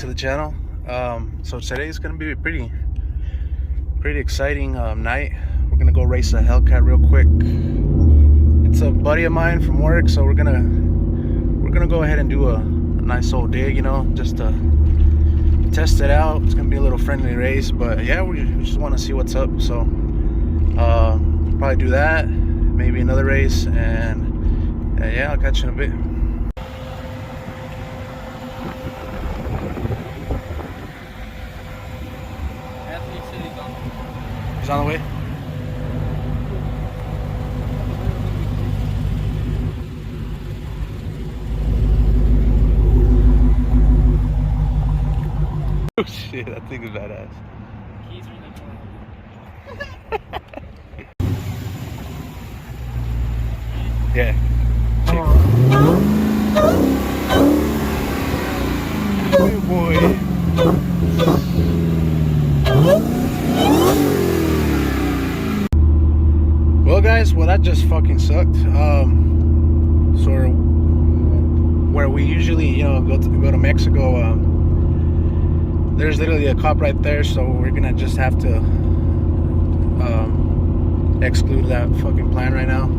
to the channel. So today is gonna be a pretty exciting night. We're gonna go race a Hellcat real quick. It's a buddy of mine from work, so we're gonna go ahead and do a nice old dig, you know, just to test it out. It's gonna be a little friendly race, but yeah, we just want to see what's up. So probably do that, maybe another race, and yeah, I'll catch you in a bit. He's on the way. Oh shit, that thing is badass. Keys are in the Yeah. Oh boy. Well guys, well that just fucking sucked. So where we usually, you know, go to Mexico, there's literally a cop right there, so we're gonna just have to exclude that fucking plan right now.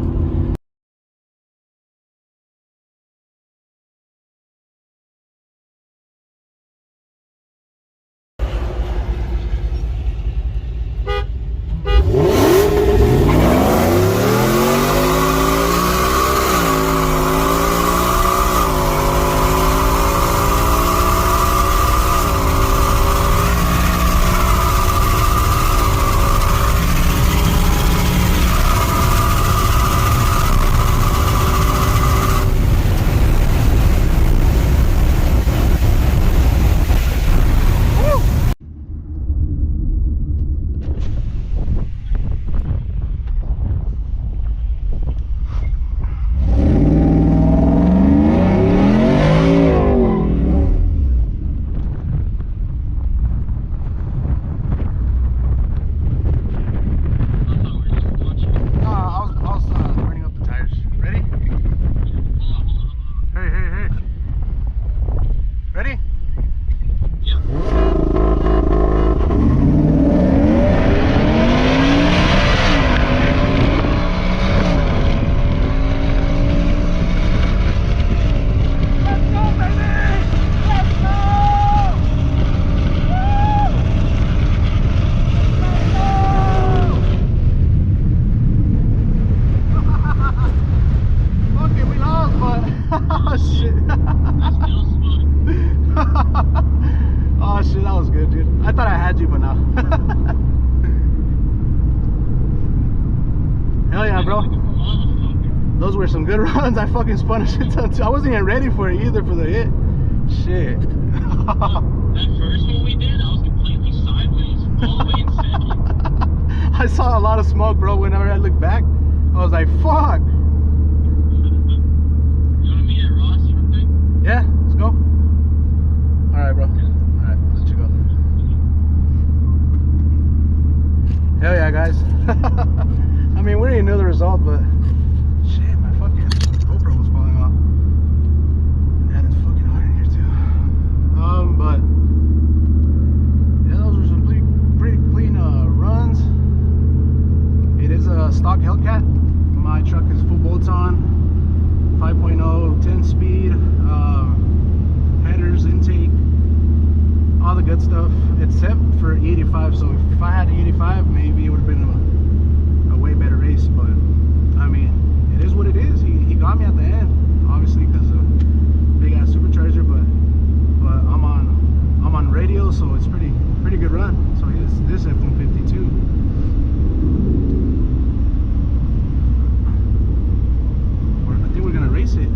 Oh shit, that was good, dude. I thought I had you, but no. Hell yeah, bro. Those were some good runs. I fucking spun a shit ton too. I wasn't even ready for it either for the hit. Shit. That first one we did, I was completely sideways, all the way in second. I saw a lot of smoke, bro. Whenever I looked back, I was like, fuck. You want to meet at Ross real quick? Yeah, let's go. Alright, bro. Alright, I'll let you go. Hell yeah, guys. I mean, we didn't know the result, but shit, my fucking GoPro was falling off. And it's fucking hot in here too. But yeah, those were some pretty clean runs. It is a stock Hellcat. My truck is full bolts on, 5.0, 10 speed, headers, intake, all the good stuff, except for E85. So if I had E85, maybe it would have been a way better race. But I mean, it is what it is. He got me at the end, obviously, because of big ass supercharger. But I'm on radio, so it's pretty good run. So this F150 too. I think we're gonna race it.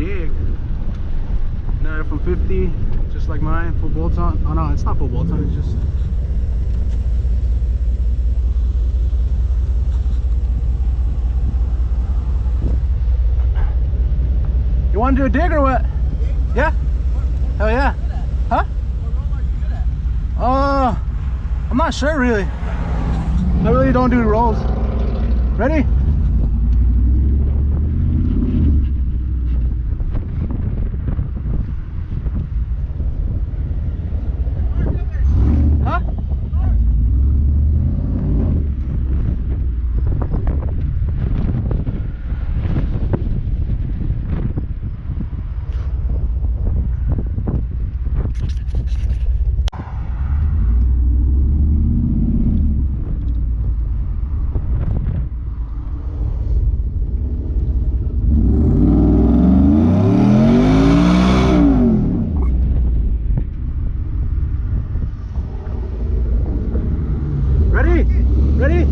dig. Another F150, just like mine, full bolt on. Oh no, it's not full bolt on, it's just. You want to do a dig or what? Yeah? Hell yeah. Huh? I'm not sure really. I really don't do rolls. Ready? Huh? Ready? Ready?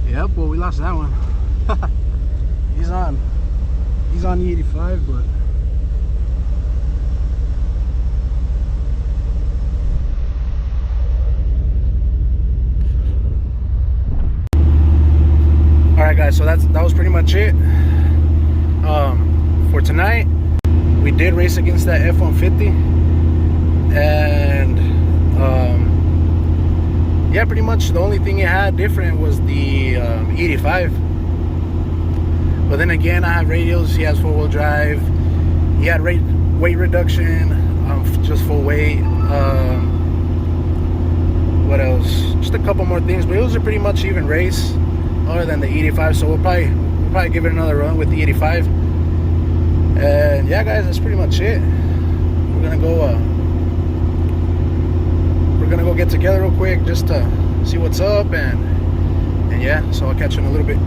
Yep, well we lost that one. he's on the 85, but alright guys, so that was pretty much it for tonight. We did race against that F-150, and yeah, pretty much the only thing it had different was the 85. But then again, I have radials, he has four-wheel drive, he had weight reduction, just full weight. What else? Just a couple more things, but it was a pretty much even race other than the 85, so we'll probably give it another run with the 85. And yeah guys, that's pretty much it. We're gonna go get together real quick just to see what's up, and yeah, so I'll catch you in a little bit.